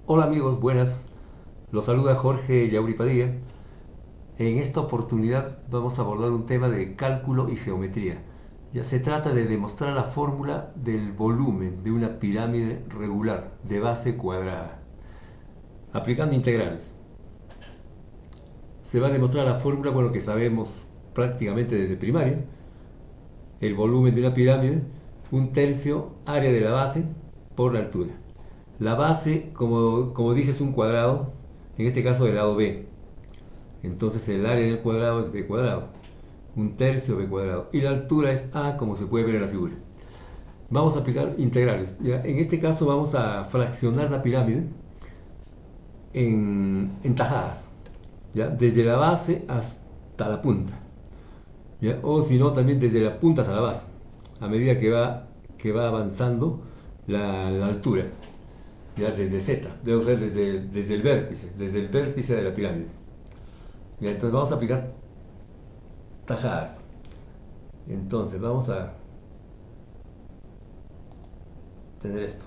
Hola amigos, buenas. Los saluda Jorge Yauri Padilla. En esta oportunidad vamos a abordar un tema de cálculo y geometría. Ya se trata de demostrar la fórmula del volumen de una pirámide regular de base cuadrada, aplicando integrales. Se va a demostrar la fórmula, bueno, que sabemos prácticamente desde primaria. El volumen de una pirámide, un tercio área de la base por la altura. La base, como dije, es un cuadrado, en este caso del lado B. Entonces el área del cuadrado es b cuadrado, un tercio b cuadrado. Y la altura es a, como se puede ver en la figura. Vamos a aplicar integrales. ¿Ya? En este caso vamos a fraccionar la pirámide en tajadas, ¿ya? Desde la base hasta la punta. ¿Ya? O si no, también desde la punta hasta la base, a medida que va avanzando la altura. ¿Ya? Desde z, debe ser desde el vértice de la pirámide. ¿Ya? Entonces vamos a aplicar tajadas. Entonces vamos a tener esto.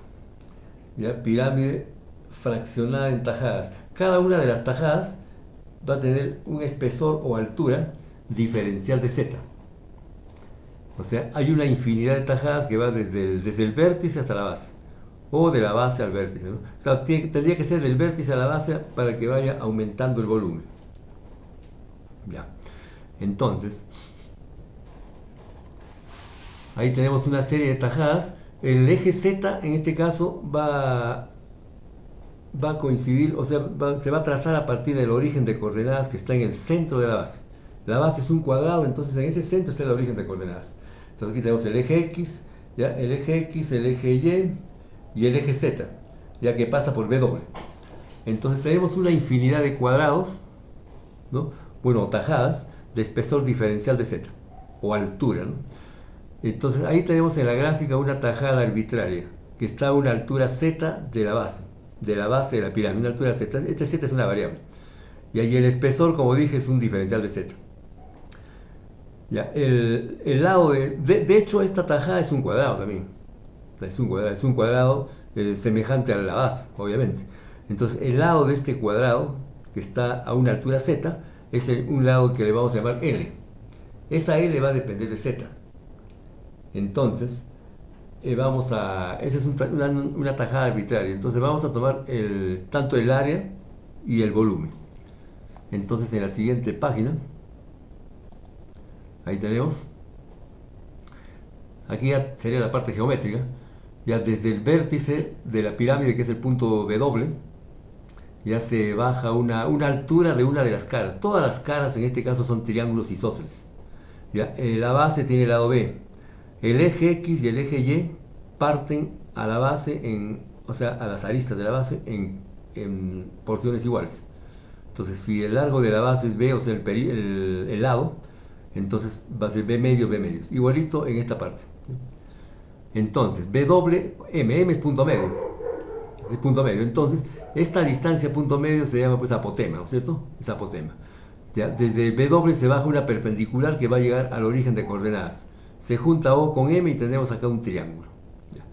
¿Ya? Pirámide fraccionada en tajadas. Cada una de las tajadas va a tener un espesor o altura diferencial de z. O sea, hay una infinidad de tajadas que va desde el vértice hasta la base. O de la base al vértice, ¿no? Claro, tendría que ser del vértice a la base para que vaya aumentando el volumen. Ya. Entonces, ahí tenemos una serie de tajadas. El eje Z en este caso va a coincidir, o sea, se va a trazar a partir del origen de coordenadas que está en el centro de la base. La base es un cuadrado, entonces en ese centro está el origen de coordenadas. Entonces aquí tenemos el eje X, ¿ya? El eje X, el eje Y el eje Z, ya que pasa por W. Entonces tenemos una infinidad de cuadrados, ¿no? Bueno, tajadas de espesor diferencial de Z, o altura, ¿no? Entonces ahí tenemos en la gráfica una tajada arbitraria que está a una altura z de la pirámide, una altura z. Este z es una variable. Y ahí el espesor, como dije, es un diferencial de z. Ya, el lado de hecho, esta tajada es un cuadrado también. Es un cuadrado semejante a la base, obviamente. Entonces, el lado de este cuadrado, que está a una altura z, es un lado que le vamos a llamar L. Esa L va a depender de z. Entonces, esa es una tajada arbitraria. Entonces vamos a tomar tanto el área y el volumen. Entonces en la siguiente página, ahí tenemos, aquí ya sería la parte geométrica, ya desde el vértice de la pirámide, que es el punto W, ya se baja una altura de una de las caras. Todas las caras en este caso son triángulos isósceles. ¿Ya? La base tiene el lado B. El eje X y el eje Y parten a la base, o sea, a las aristas de la base en porciones iguales. Entonces, si el largo de la base es B, o sea, el lado, entonces va a ser B medio, B medios. Igualito en esta parte. Entonces, B doble, M es punto medio. Es punto medio. Entonces, esta distancia punto medio se llama pues apotema, ¿no es cierto? Es apotema. ¿Ya? Desde B doble se baja una perpendicular que va a llegar al origen de coordenadas. Se junta O con M y tenemos acá un triángulo. ¿Ya?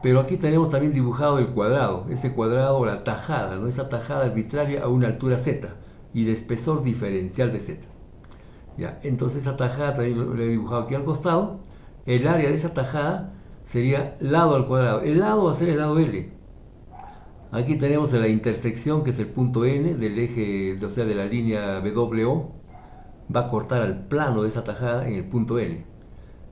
Pero aquí tenemos también dibujado el cuadrado, ese cuadrado o la tajada, ¿no? Esa tajada arbitraria a una altura z y de espesor diferencial de z. ¿Ya? Entonces esa tajada también lo he dibujado aquí al costado. El área de esa tajada sería lado al cuadrado. El lado va a ser el lado L. Aquí tenemos la intersección, que es el punto N del eje, o sea, de la línea BWO. Va a cortar al plano de esa tajada en el punto N.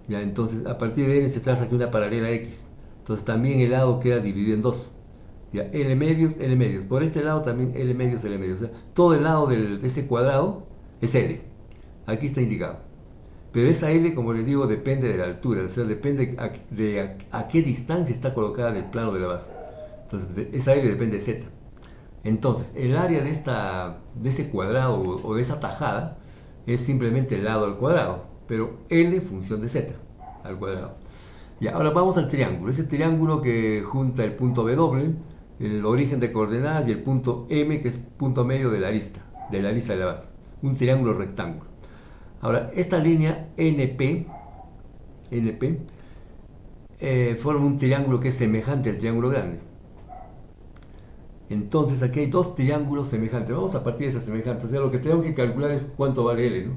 ¿Ya? Entonces, a partir de N se traza aquí una paralela X. Entonces, también el lado queda dividido en dos. ¿Ya? L medios, L medios. Por este lado también L medios, L medios. O sea, todo el lado de ese cuadrado es L. Aquí está indicado. Pero esa L, como les digo, depende de la altura. O sea, depende de a qué distancia está colocada del plano de la base. Entonces, esa L depende de Z. Entonces, el área de ese cuadrado o de esa tajada es simplemente el lado al cuadrado, pero L función de Z al cuadrado. Y ahora vamos al triángulo. Ese triángulo que junta el punto W, el origen de coordenadas, y el punto M, que es punto medio de la arista de la base. Un triángulo rectángulo. Ahora, esta línea NP forma un triángulo que es semejante al triángulo grande. Entonces aquí hay dos triángulos semejantes. Vamos a partir de esa semejanza. O sea, lo que tenemos que calcular es cuánto vale L, ¿no?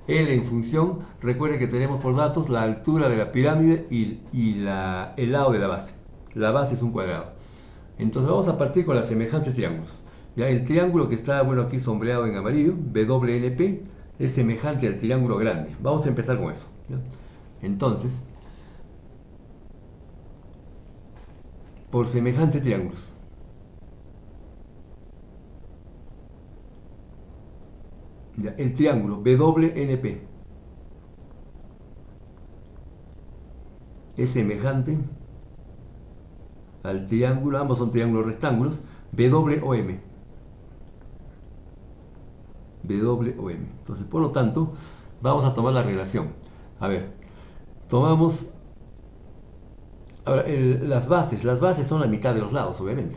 L en función, recuerde que tenemos por datos la altura de la pirámide y el lado de la base. La base es un cuadrado. Entonces vamos a partir con la semejanza de triángulos. Ya el triángulo que está, bueno, aquí sombreado en amarillo, WNP, es semejante al triángulo grande. Vamos a empezar con eso. ¿Ya? Entonces, por semejanza de triángulos. Ya, el triángulo WNP es semejante al triángulo, ambos son triángulos rectángulos, WOM. WOM. Entonces, por lo tanto, vamos a tomar la relación. A ver, tomamos ahora, las bases son la mitad de los lados, obviamente.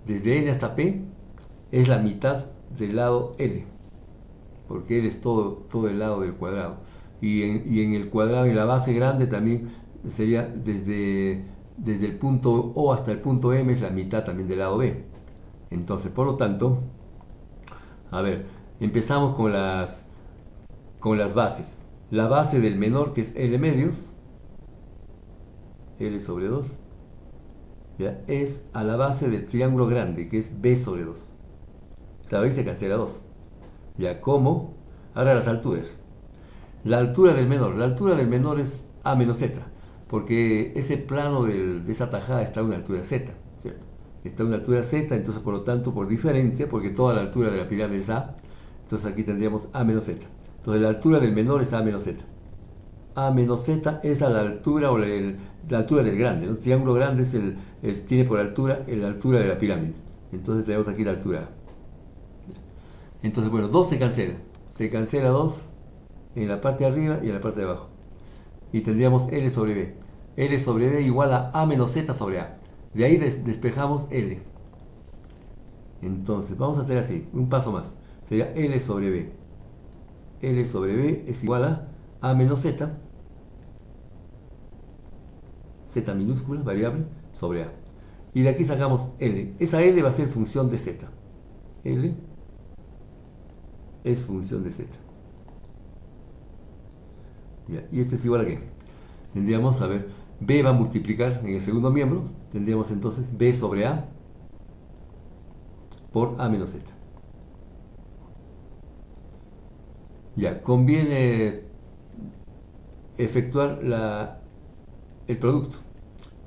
Desde N hasta P es la mitad del lado L, porque L es todo el lado del cuadrado. Y en el cuadrado, en la base grande también sería desde el punto O hasta el punto M es la mitad también del lado B. Entonces, por lo tanto, a ver, empezamos con las bases. La base del menor, que es L medios, L sobre 2, ¿ya? Es a la base del triángulo grande, que es B sobre 2. Claro, ahí se cancela 2. ¿Ya? ¿Cómo? Ahora las alturas. La altura del menor es A menos Z, porque ese plano de esa tajada está a una altura Z, ¿cierto? Está a una altura Z, entonces por lo tanto, por diferencia, porque toda la altura de la pirámide es A, entonces aquí tendríamos A menos Z. Entonces la altura del menor es A menos Z. A menos Z es a la altura la altura del grande, ¿no? El triángulo grande tiene por altura la altura de la pirámide. Entonces tenemos aquí la altura A. Entonces, bueno, 2 se cancela. Se cancela 2 en la parte de arriba y en la parte de abajo. Y tendríamos L sobre B. L sobre B igual a menos Z sobre A. De ahí despejamos L. Entonces, vamos a tener así, un paso más. Sería L sobre B. L sobre B es igual a menos Z. Z minúscula, variable, sobre A. Y de aquí sacamos L. Esa L va a ser función de Z. L es función de Z. Ya, y esto es igual a qué. Tendríamos, a ver, B va a multiplicar en el segundo miembro. Tendríamos entonces B sobre A por A menos Z. Ya, conviene efectuar el producto.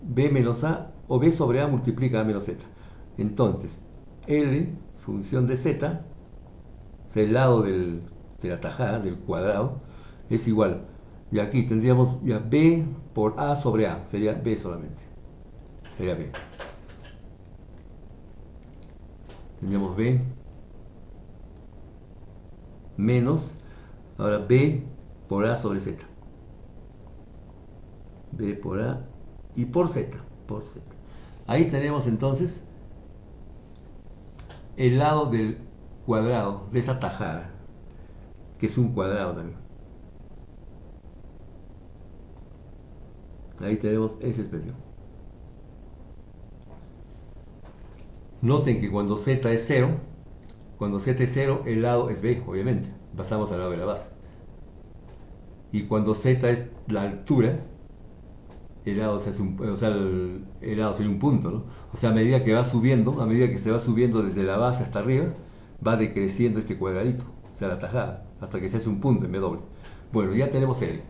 B menos A o B sobre A multiplica A menos Z. Entonces, L, función de Z, o sea, el lado de la tajada, del cuadrado, es igual. Y aquí tendríamos ya B por A sobre A, sería B solamente. Sería B. Tendríamos B menos, ahora B por A sobre Z. B por A y por Z. Ahí tenemos entonces el lado del cuadrado, de esa tajada, que es un cuadrado también. Ahí tenemos esa expresión. Noten que cuando Z es 0, el lado es B, obviamente. Pasamos al lado de la base. Y cuando Z es la altura, el lado, el lado sería un punto, ¿no? O sea, a medida que va subiendo, a medida que se va subiendo desde la base hasta arriba, va decreciendo este cuadradito, o sea, la tajada, hasta que se hace un punto en W. Bueno, ya tenemos L.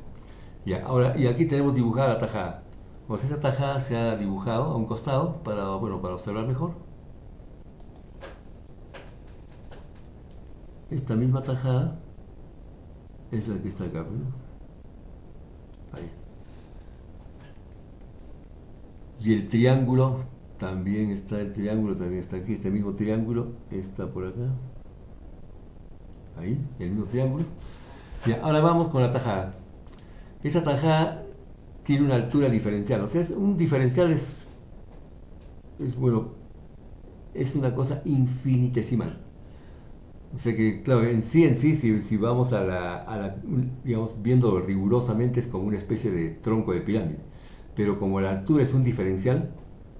Ya, ahora, y aquí tenemos dibujada la tajada. Pues esa tajada se ha dibujado a un costado para observar mejor. Esta misma tajada es la que está acá, ¿no? Ahí. Y el triángulo también está aquí, este mismo triángulo está por acá. Ahí, el mismo triángulo. Ya, ahora vamos con la tajada. Esa tajada tiene una altura diferencial, o sea, un diferencial bueno, es una cosa infinitesimal. O sea que, claro, en sí, si vamos digamos, viendo rigurosamente, es como una especie de tronco de pirámide. Pero como la altura es un diferencial,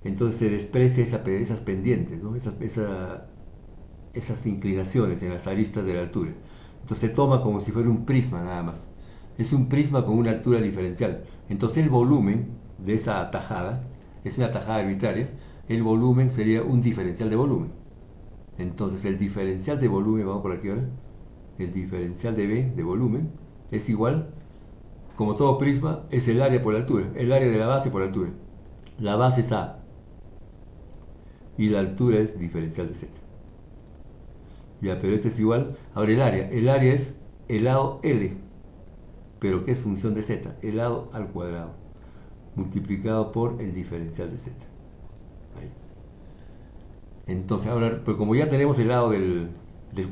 entonces se desprecia esas pendientes, ¿no? Esas inclinaciones en las aristas de la altura. Entonces se toma como si fuera un prisma nada más. Es un prisma con una altura diferencial. Entonces el volumen de esa tajada es una tajada arbitraria. El volumen sería un diferencial de volumen. Entonces el diferencial de volumen, vamos por aquí ahora, el diferencial de B de volumen es igual, como todo prisma, es el área por la altura, el área de la base por la altura. La base es A y la altura es diferencial de Z. Ya, pero este es igual. Ahora el área es el lado L, pero que es función de Z, el lado al cuadrado, multiplicado por el diferencial de Z. Ahí. Entonces, ahora, pues como ya tenemos el lado del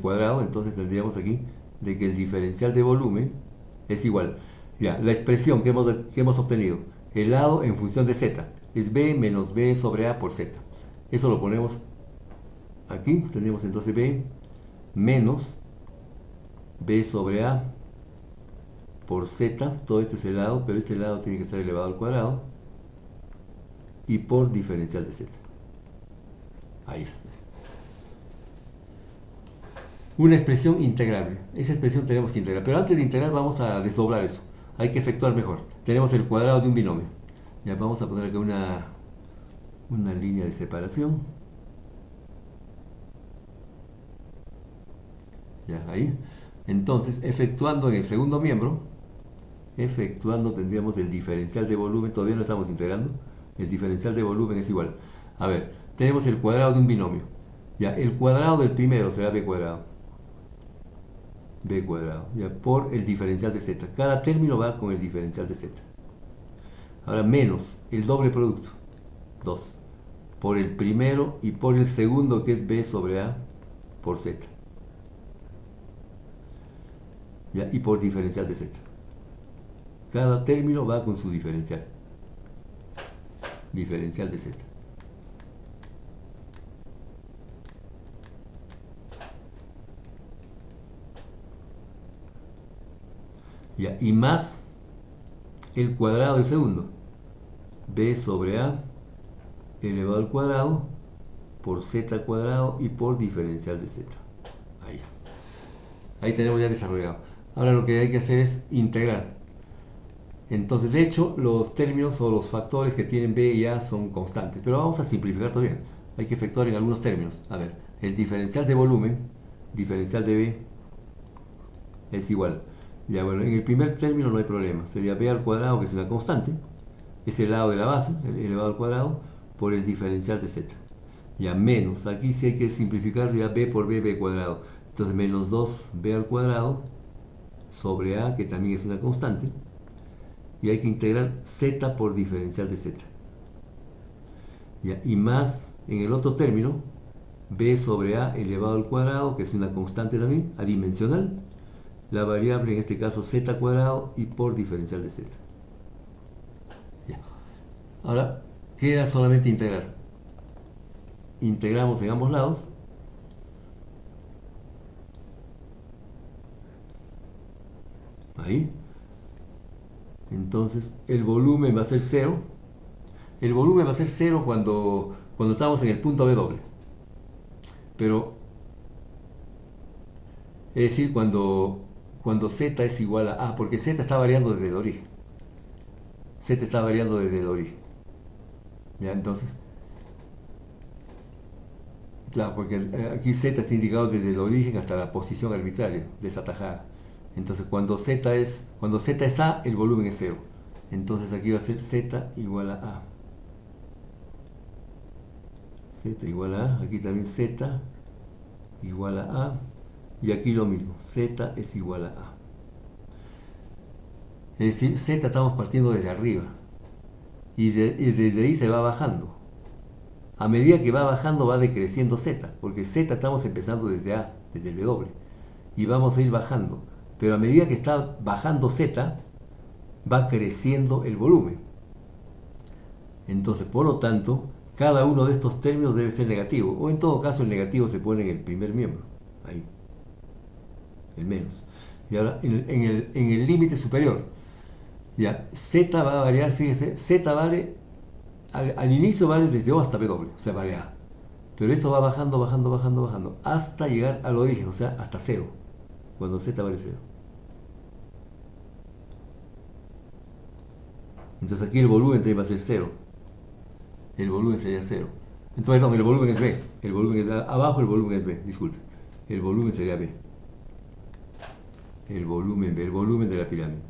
cuadrado, entonces tendríamos aquí de que el diferencial de volumen es igual. Ya, la expresión que hemos obtenido, el lado en función de Z, es B menos B sobre A por Z. Eso lo ponemos aquí, tenemos entonces B menos B sobre A por Z, todo esto es el lado, pero este lado tiene que estar elevado al cuadrado, y por diferencial de Z. Ahí. Una expresión integrable. Esa expresión tenemos que integrar. Pero antes de integrar vamos a desdoblar eso. Hay que efectuar mejor. Tenemos el cuadrado de un binomio. Ya vamos a poner acá una línea de separación. Ya, ahí. Entonces, efectuando en el segundo miembro, tendríamos el diferencial de volumen. Todavía no estamos integrando. El diferencial de volumen es igual. A ver, tenemos el cuadrado de un binomio. Ya, el cuadrado del primero será b cuadrado. B cuadrado, ya, por el diferencial de Z. Cada término va con el diferencial de Z. Ahora menos el doble producto, 2, por el primero y por el segundo, que es B sobre A por Z. Ya, y por diferencial de Z. Cada término va con su diferencial. Diferencial de Z. Ya, y más el cuadrado del segundo. B sobre A elevado al cuadrado por Z al cuadrado y por diferencial de Z. Ahí. Ahí tenemos ya desarrollado. Ahora lo que hay que hacer es integrar. Entonces, de hecho, los términos o los factores que tienen B y A son constantes. Pero vamos a simplificar todavía. Hay que efectuar en algunos términos. A ver, el diferencial de volumen, diferencial de B, es igual. Ya, bueno, en el primer término no hay problema. Sería B al cuadrado, que es una constante. Es el lado de la base, elevado al cuadrado, por el diferencial de Z. Ya, menos. Aquí sí hay que simplificar ya B por B, B cuadrado. Entonces, menos 2B al cuadrado sobre A, que también es una constante. Y hay que integrar Z por diferencial de Z. Ya, y más en el otro término, B sobre A elevado al cuadrado, que es una constante también, adimensional. La variable, en este caso, Z cuadrado y por diferencial de Z. Ya. Ahora, queda solamente integrar. Integramos en ambos lados. Ahí. Entonces, el volumen va a ser 0. El volumen va a ser 0 cuando estamos en el punto B doble. Pero, es decir, cuando Z es igual a A, porque Z está variando desde el origen. Z está variando desde el origen. ¿Ya? Entonces, claro, porque aquí Z está indicado desde el origen hasta la posición arbitraria de esa tajada. Entonces, cuando Z es A, el volumen es 0. Entonces, aquí va a ser Z igual a A. Z igual a A. Aquí también Z igual a A. Y aquí lo mismo. Z es igual a A. Es decir, Z estamos partiendo desde arriba. Y desde ahí se va bajando. A medida que va bajando va decreciendo Z, porque Z estamos empezando desde A, desde el W, y vamos a ir bajando. Pero a medida que está bajando Z, va creciendo el volumen. Entonces, por lo tanto, cada uno de estos términos debe ser negativo, o en todo caso el negativo se pone en el primer miembro, ahí, el menos. Y ahora, en el límite superior, ya, Z va a variar, fíjese, Z vale al inicio vale desde O hasta W, o sea, vale A. Pero esto va bajando, bajando, bajando, bajando, hasta llegar al origen, o sea, hasta cero, cuando Z vale cero. Entonces aquí el volumen también va a ser cero. El volumen sería cero. Entonces, no, el volumen es B. El volumen es abajo, el volumen es B, disculpe. El volumen sería B. El volumen B, el volumen de la pirámide.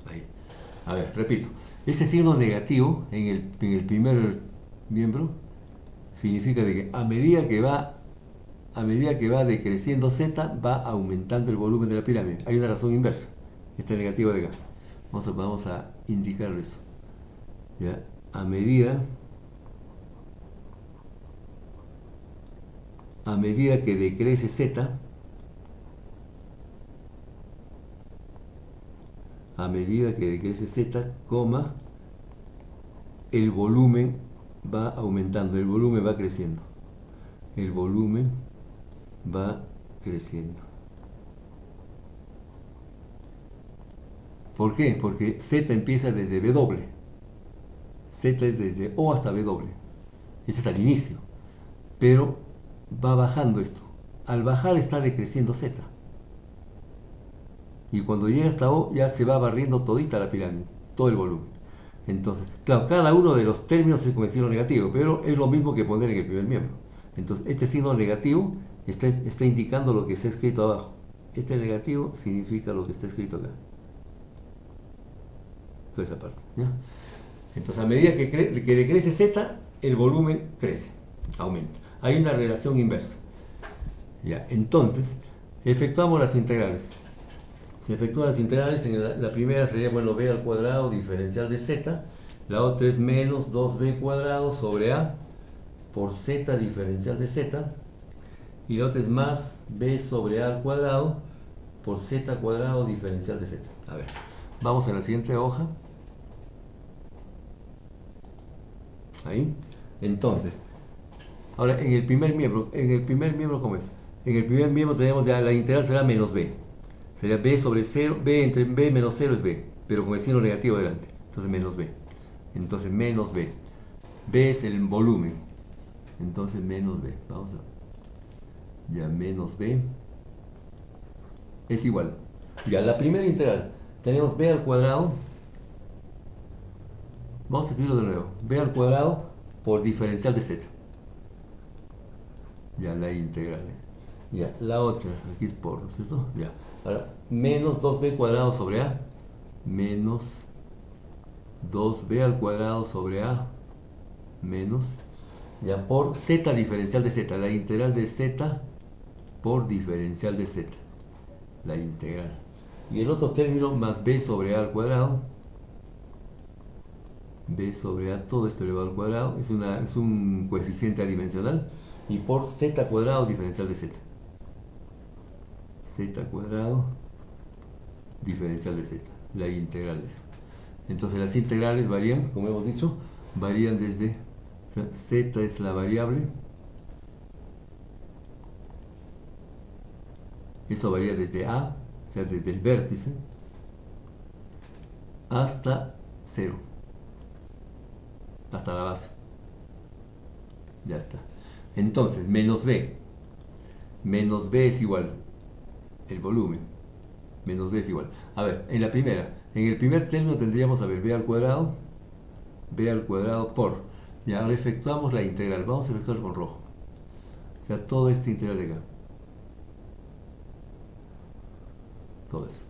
Ahí. A ver, repito. Ese signo negativo en el primer miembro significa de que a medida que va decreciendo Z, va aumentando el volumen de la pirámide. Hay una razón inversa. Este negativo de acá. Vamos a indicar eso. ¿Ya? A medida que decrece Z, el volumen va aumentando, el volumen va creciendo. El volumen va creciendo. ¿Por qué? Porque Z empieza desde W. Z es desde O hasta W. Ese es al inicio. Pero va bajando esto. Al bajar está decreciendo Z. Y cuando llega hasta O ya se va barriendo todita la pirámide, todo el volumen. Entonces, claro, cada uno de los términos es con el signo negativo, pero es lo mismo que poner en el primer miembro. Entonces, este signo negativo está indicando lo que está escrito abajo. Este negativo significa lo que está escrito acá. Toda esa parte. ¿Ya? Entonces, a medida que decrece Z, el volumen crece, aumenta. Hay una relación inversa. ¿Ya? Entonces, efectuamos las integrales. Se efectúan las integrales. En la primera sería, bueno, b al cuadrado diferencial de z. La otra es menos 2b cuadrado sobre a por z diferencial de z. Y la otra es más b sobre a al cuadrado por z cuadrado diferencial de z. A ver, vamos a la siguiente hoja. Ahí. Entonces, ahora en el primer miembro, ¿cómo es? En el primer miembro tenemos ya la integral será menos b. Sería b sobre 0, b entre b menos 0 es b, pero con el signo negativo delante. Entonces menos b. Entonces menos b. B es el volumen. Entonces menos b. Vamos a... Ya menos b es igual. Ya la primera integral. Tenemos b al cuadrado. Vamos a escribirlo de nuevo. B al cuadrado por diferencial de z. Ya la integral. Ya, la otra, aquí es por, ¿no es cierto? Ya. Ahora, menos 2b cuadrado sobre a. Menos 2b al cuadrado sobre a. Menos. Ya, por z diferencial de z. La integral de z por diferencial de z. La integral. Y el otro término más b sobre a al cuadrado. B sobre a, todo esto elevado al cuadrado. Es un coeficiente adimensional. Y por z cuadrado diferencial de z. Z cuadrado diferencial de z, la integral de eso. Entonces las integrales varían, como hemos dicho, varían desde, o sea, z es la variable, eso varía desde a, o sea, desde el vértice, hasta 0, hasta la base. Ya está. Entonces, menos b es igual, el volumen, menos b es igual. A ver, en el primer término tendríamos, a ver, b al cuadrado por, y ahora efectuamos la integral, vamos a efectuar con rojo, o sea, todo este integral de acá, todo eso.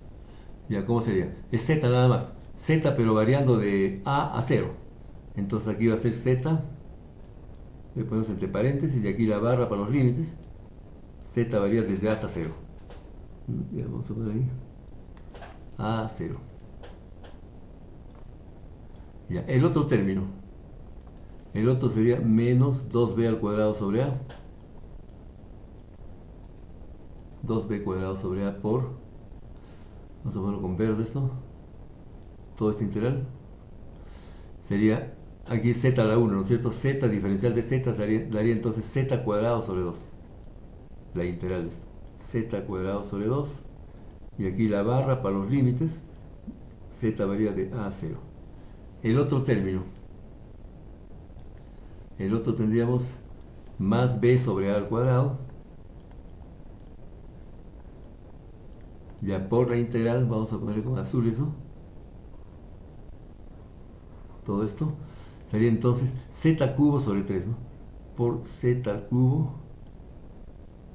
Ya, ¿cómo sería? Es z nada más, z pero variando de a 0, entonces aquí va a ser z, le ponemos entre paréntesis y aquí la barra para los límites, z varía desde a hasta 0. Ya, vamos a poner ahí a 0. Ya, el otro término, el otro sería menos 2b al cuadrado sobre a, 2b cuadrado sobre a por, vamos a ponerlo con verde esto, todo este integral, sería, aquí z a la 1, ¿no es cierto? Z diferencial de z daría entonces z cuadrado sobre 2, la integral de esto, z cuadrado sobre 2, y aquí la barra para los límites, z varía de a 0. El otro término, El otro tendríamos más b sobre a al cuadrado. Ya por la integral, vamos a poner con azul eso. Todo esto sería entonces z cubo sobre 3, ¿no? Por z al cubo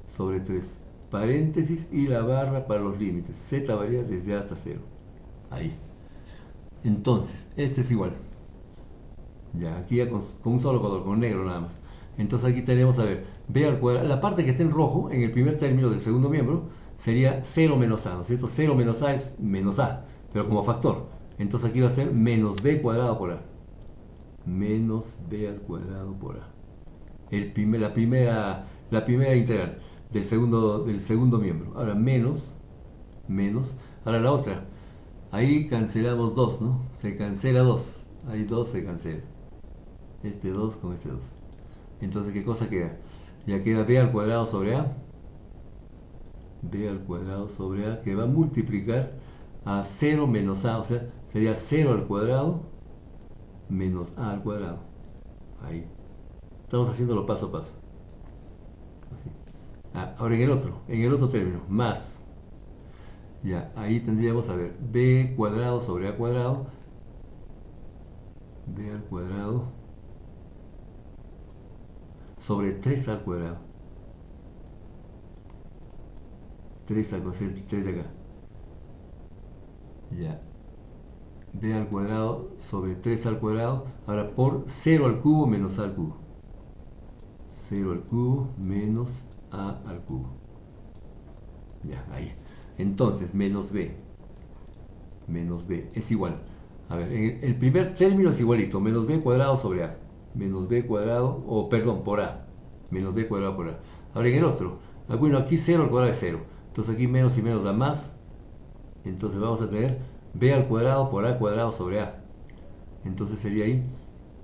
sobre 3. Paréntesis y la barra para los límites. Z varía desde a hasta 0. Ahí. Entonces, este es igual. Ya, aquí ya con un solo color, con negro nada más. Entonces aquí tenemos, a ver, b al cuadrado. La parte que está en rojo, en el primer término del segundo miembro, sería 0 menos a, ¿no es cierto? 0 menos a es menos a, pero como factor. Entonces aquí va a ser menos b cuadrado por a. Menos b al cuadrado por a. La primera integral del segundo miembro. Ahora menos, ahora la otra. Ahí cancelamos 2, ¿no? Se cancela 2. Ahí 2 se cancela. Este 2 con este 2. Entonces, ¿qué cosa queda? Ya queda b al cuadrado sobre a. B al cuadrado sobre a, que va a multiplicar a 0 menos a. O sea, sería 0 al cuadrado menos a al cuadrado. Ahí. Estamos haciéndolo paso a paso. Así. Ahora en el otro término, más. Ya, ahí tendríamos, a ver, b cuadrado sobre a cuadrado. B al cuadrado sobre 3 al cuadrado. 3 al cuadrado, 3 de acá. Ya. B al cuadrado sobre 3 al cuadrado. Ahora por 0 al cubo menos a al cubo. 0 al cubo menos a al cubo. Ya, ahí. Entonces, menos b. Menos b es igual. A ver, el primer término es igualito. Menos b cuadrado sobre a. Menos b cuadrado, o perdón, por a. Menos b cuadrado por a. Ahora en el otro. Bueno, aquí 0 al cuadrado es 0. Entonces aquí menos y menos da más. Entonces vamos a tener b al cuadrado por a cuadrado sobre a. Entonces sería ahí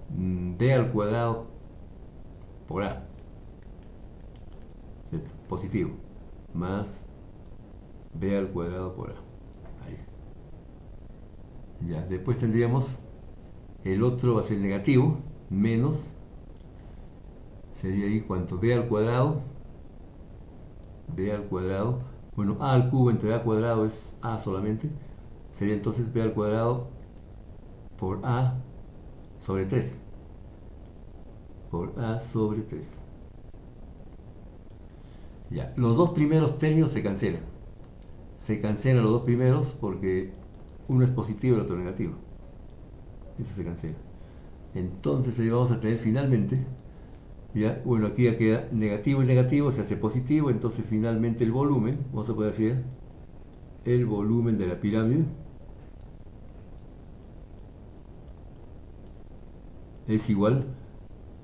b al cuadrado por a. ¿Cierto? Positivo. Más b al cuadrado por a. Ahí. Ya, después tendríamos el otro va a ser negativo. Menos. Sería ahí cuánto b al cuadrado. B al cuadrado. Bueno, a al cubo entre a cuadrado es a solamente. Sería entonces b al cuadrado por a sobre 3. Por a sobre 3. Ya, los dos primeros términos se cancelan. Se cancelan los dos primeros porque uno es positivo y el otro negativo. Eso se cancela. Entonces ahí vamos a tener finalmente, ya, bueno, aquí ya queda negativo y negativo, se hace positivo, entonces finalmente el volumen, vamos a poder decir, el volumen de la pirámide es igual,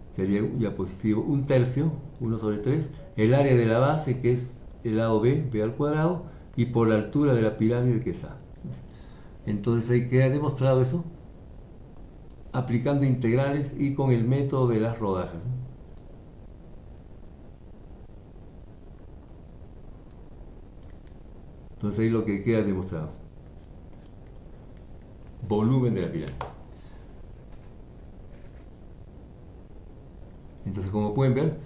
sería ya positivo, 1/3, 1 sobre 3, el área de la base que es el lado b, b al cuadrado, y por la altura de la pirámide que es a. Entonces ahí queda demostrado eso, aplicando integrales y con el método de las rodajas. Entonces ahí lo que queda demostrado. Volumen de la pirámide. Entonces, como pueden ver,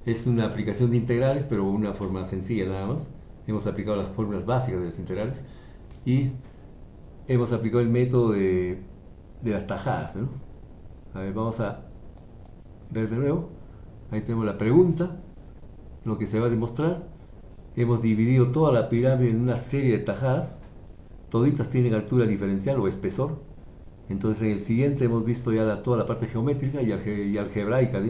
es una aplicación de integrales, pero una forma sencilla nada más. Hemos aplicado las fórmulas básicas de las integrales y hemos aplicado el método de las tajadas, ¿no? A ver, vamos a ver de nuevo. Ahí tenemos la pregunta, lo que se va a demostrar. Hemos dividido toda la pirámide en una serie de tajadas. Toditas tienen altura diferencial o espesor. Entonces en el siguiente hemos visto ya toda la parte geométrica y algebraica,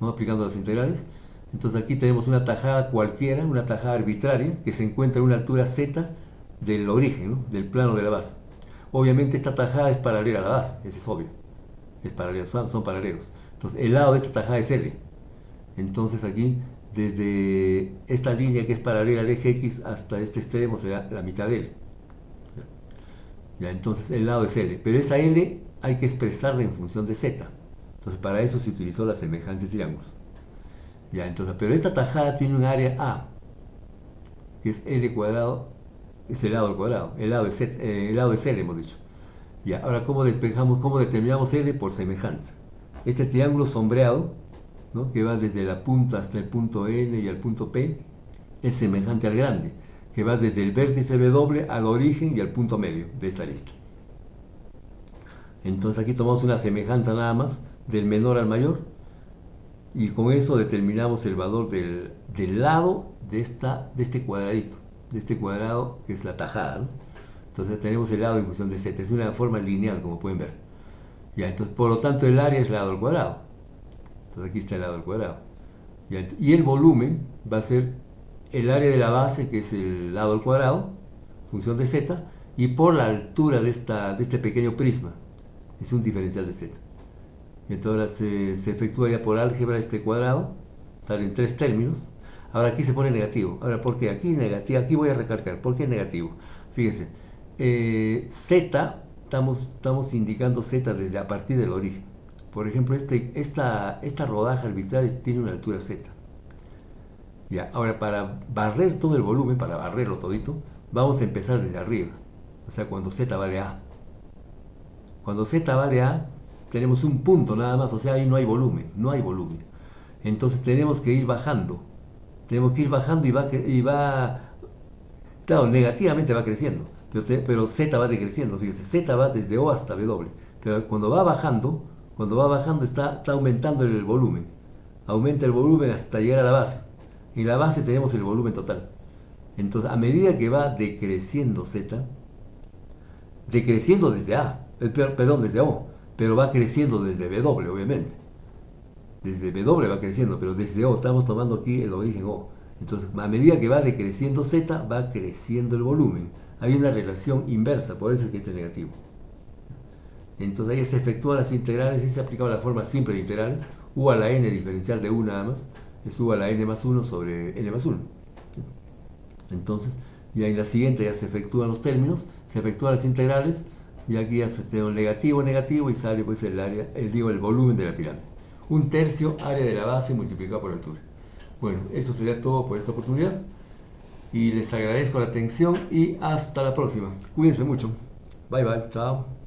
¿no? Aplicando las integrales. Entonces aquí tenemos una tajada cualquiera, una tajada arbitraria, que se encuentra a una altura z del origen, ¿no? Del plano de la base. Obviamente esta tajada es paralela a la base, eso es obvio. Es paralela, son paralelos. Entonces el lado de esta tajada es L. Entonces aquí, desde esta línea que es paralela al eje X hasta este extremo será la mitad de L. Ya, entonces el lado es L, pero esa L hay que expresarla en función de Z. Entonces para eso se utilizó la semejanza de triángulos. Ya, entonces, pero esta tajada tiene un área A, que es L cuadrado, es el lado al cuadrado, el lado es L, hemos dicho. Ya, ahora ¿cómo despejamos, cómo determinamos L? Por semejanza. Este triángulo sombreado ¿no? Que va desde la punta hasta el punto N y al punto P, es semejante al grande, que va desde el vértice W al origen y al punto medio de esta lista. Entonces aquí tomamos una semejanza nada más del menor al mayor y con eso determinamos el valor del lado de este cuadradito, de este cuadrado que es la tajada, ¿no? Entonces tenemos el lado en función de z, es una forma lineal como pueden ver. Ya, entonces por lo tanto el área es el lado al cuadrado. Entonces aquí está el lado al cuadrado. Ya, y el volumen va a ser el área de la base, que es el lado al cuadrado, función de z, y por la altura de este pequeño prisma, es un diferencial de z. Y entonces se efectúa ya por álgebra este cuadrado, salen tres términos. Ahora aquí se pone negativo. Ahora, ¿por qué? Aquí negativo, aquí voy a recalcar, ¿por qué negativo? Fíjense, z, estamos indicando z desde a partir del origen. Por ejemplo, esta rodaja arbitral tiene una altura z. Ya, ahora para barrer todo el volumen, para barrerlo todito, vamos a empezar desde arriba. O sea, cuando z vale a. Cuando z vale a, tenemos un punto nada más, o sea, ahí no hay volumen, no hay volumen. Entonces tenemos que ir bajando. Tenemos que ir bajando y va claro, negativamente va creciendo, pero z va decreciendo. Fíjese, z va desde O hasta W. Pero cuando va bajando está aumentando el volumen. Aumenta el volumen hasta llegar a la base. En la base tenemos el volumen total. Entonces, a medida que va decreciendo z, decreciendo desde A, perdón, desde O, pero va creciendo desde W, obviamente. Desde W va creciendo, pero desde O, estamos tomando aquí el origen O. Entonces, a medida que va decreciendo z, va creciendo el volumen. Hay una relación inversa, por eso es que este es negativo. Entonces ahí se efectúan las integrales y se aplica la forma simple de integrales. U a la n diferencial de 1 nada más es U a la n más 1 sobre n más 1. Entonces, ya en la siguiente ya se efectúan los términos, se efectúan las integrales y aquí ya se hace un negativo, negativo y sale pues el área, el volumen de la pirámide. 1/3 área de la base multiplicado por la altura. Bueno, eso sería todo por esta oportunidad y les agradezco la atención y hasta la próxima. Cuídense mucho. Bye bye, chao.